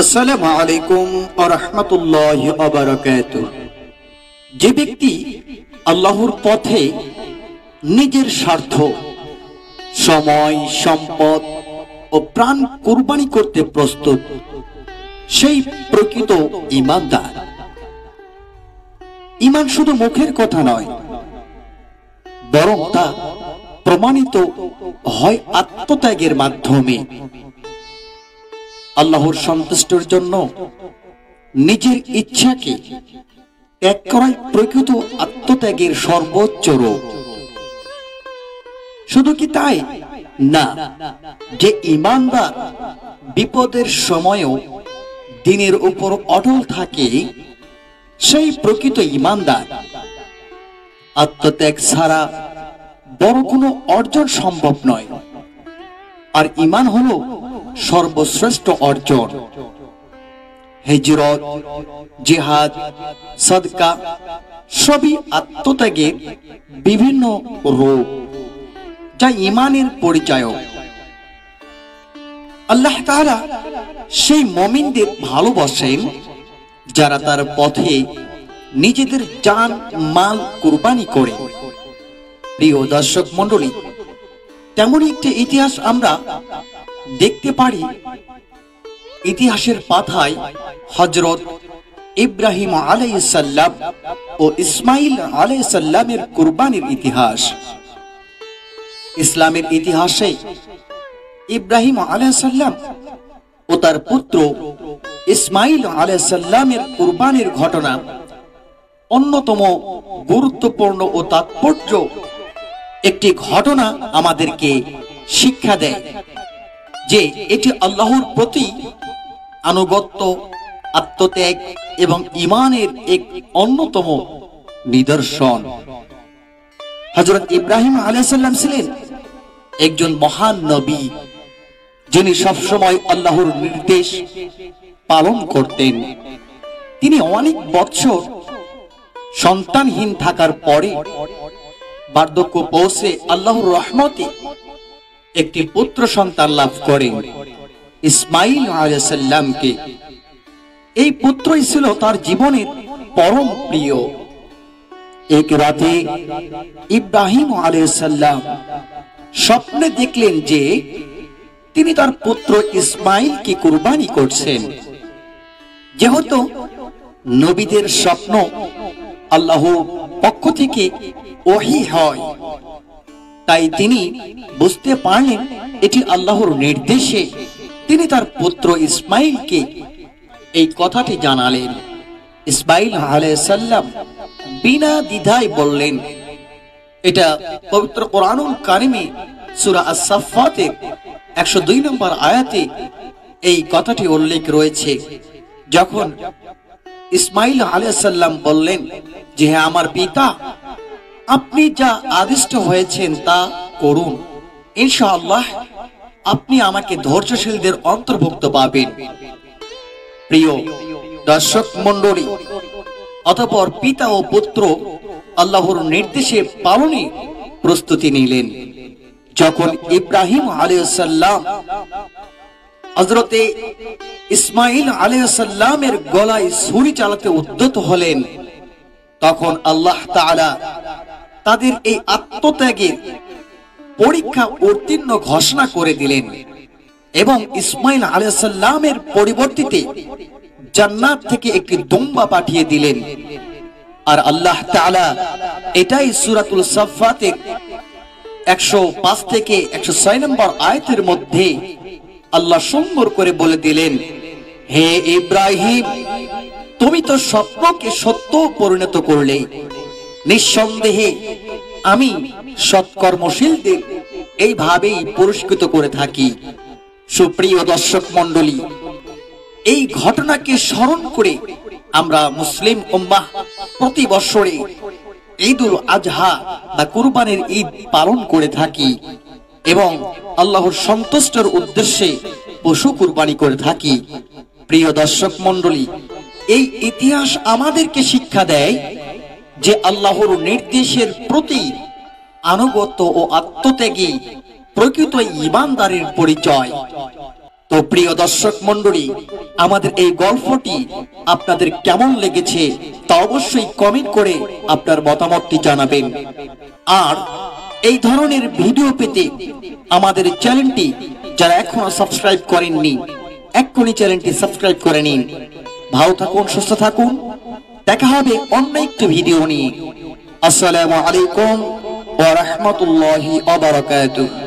আসসালামু আলাইকুম ওয়া রাহমাতুল্লাহি ওয়া বারাকাতুহু। যে ব্যক্তি আল্লাহর পথে নিজের স্বার্থ, সময়, সম্পদ ও প্রাণ কুরবানি করতে প্রস্তুত, সেই প্রকৃত ঈমানদার। ঈমান শুধু মুখের কথা নয়, বরং তা প্রমাণিত হয় আত্মত্যাগের মাধ্যমে। আল্লাহর সন্তুষ্টির জন্য নিজের ইচ্ছাকে ত্যাগ করাই প্রকৃত আত্মত্যাগের সর্বোচ্চ রূপ। শুধু কি তাই না, যে ঈমানদার বিপদের সময়ও দ্বীনের উপর অটল থাকে, সেই প্রকৃত ঈমানদার। আত্মত্যাগ ছাড়া বড় কোনো অর্জন সম্ভব নয়, আর ঈমান হলো সর্বশ্রেষ্ঠ অর্জন। হিজরত, জিহাদ, সাদকা সবই আত্মত্যাগের বিভিন্ন রূপ, যা ঈমানের পরিচায়ক। আল্লাহ তাআলা সেই মুমিনদের ভালোবাসেন যারা তার পথে নিজেদের জান মাল কুরবানি করে। প্রিয় দর্শক মণ্ডলী, তেমনই একটি ইতিহাস আমরা দেখতে পারি। ইতিহাসের পাতায় হযরত ইব্রাহিম আলাইহিস সালাম ও ইসমাঈল আলাইহিস সালামের কুরবানির ইতিহাস। ইসলামের ইতিহাসে ইব্রাহিম আলাইহিস সালাম ও তার পুত্র ইসমাঈল আলাইহিস সালামের কুরবানির ঘটনা অন্যতম গুরুত্বপূর্ণ ও তাৎপর্য একটি ঘটনা আমাদেরকে শিক্ষা দেয় যে এটি আল্লাহর প্রতি আনুগত্য, আত্মত্যাগ এবং ঈমানের এক অন্যতম নিদর্শন। হযরত ইব্রাহিম আলাইহিস সালাম ছিলেন একজন মহান নবী, যিনি সবসময় আল্লাহর নির্দেশ পালন করতেন। তিনি অনেক বৎসর সন্তানহীন থাকার পরে বার্ধক্য পৌঁছে আল্লাহর রহমতে একটি পুত্র সন্তান লাভ করেন, ইসমাঈল আলাইহিস সালামকে। এই পুত্রই ছিল তার জীবনের পরম প্রিয়। এক রাতে ইব্রাহিম আলাইহিস সালাম স্বপ্নে দেখলেন যে তিনি তার পুত্র ইসমাঈলকে কুরবানি করছেন। যেহেতু নবীদের স্বপ্ন আল্লাহর পক্ষ থেকে ওহী হয়, তাই তিনি বুঝতে পারলেন এটি আল্লাহর নির্দেশে। তিনি তার পুত্র ইসমাঈলকে এই কথাটি জানালেন। ইসমাঈল আলাইহিস সালাম বিনা দ্বিধায় বললেন। এটা পবিত্র কোরআনুল কারিমে সূরা আস-সাফফাতের 102 নম্বর আয়াতে এই কথাটি উল্লেখ রয়েছে। যখন ইসমাঈল আলাইহিস সালাম বললেন যে, হে আমার পিতা, আপনি যা আদিষ্ট হয়েছেন তা করুন, ইনশাআল্লাহ আপনি আমাকে ধৈর্যশীলদের অন্তর্ভুক্ত পাবেন। প্রিয় দর্শক মণ্ডলী, অতঃপর পিতা ও পুত্র আল্লাহর নির্দেশে পালনে প্রস্তুতি নিলেন। যখন ইব্রাহিম আলাইহিস সালাম হযরতে ইসমাঈল আলাইহিস সালামের গলায় ছুরি চালাতে উদ্যত হলেন, তখন আল্লাহ তাআলা তাদের এই আত্মত্যাগের পরীক্ষা উত্তীর্ণ ঘোষণা করে দিলেন এবং ইসমাঈল আলাইহিস সালামের পরিবর্তে জান্নাত থেকে একটি দুম্বা পাঠিয়ে দিলেন। আর আল্লাহ তাআলা এটাই সূরাতুল সাফফাতের 105 থেকে 106 নম্বর আয়াতের মধ্যে আল্লাহ সুন্দর করে বলে দিলেন, হে ইব্রাহিম, তুমি তো স্বপ্নকে সত্য পরিণত করলে। নিঃসন্দেহে আমি সৎকর্মশীলদের এইভাবেই পুরস্কৃত করে থাকি। সুপ্রিয় দর্শক মণ্ডলী, এই ঘটনাকে স্মরণ করে আমরা মুসলিম উম্মাহ প্রতি বছরে ঈদুল আজহা বা কুরবানির ঈদ পালন করে থাকি এবং আল্লাহর সন্তুষ্টির উদ্দেশ্যে পশু কুরবানি করে থাকি। প্রিয় দর্শক মণ্ডলী, এই ইতিহাস আমাদেরকে শিক্ষা দেয় যে আল্লাহর নির্দেশের প্রতি আনুগত্য ও আত্মত্যাগী প্রকৃত ঈমানদারের পরিচয়। তো তো প্রিয় দর্শক মণ্ডলী, আমাদের এই গল্পটি আপনাদের কেমন লেগেছে তা অবশ্যই কমেন্ট করে আপনার মতামতটি জানাবেন। আর এই ধরনের ভিডিও পেতে আমাদের চ্যানেলটি যারা এখনো সাবস্ক্রাইব করেননি, এক্ষুনি চ্যানেলটি সাবস্ক্রাইব করে নিন। ভালো থাকুন, সুস্থ থাকুন, দেখা হবে অন্য একটি ভিডিও নিয়ে। আসসালামু আলাইকুম ওয়া রাহমাতুল্লাহি ওয়া বারাকাতুহু।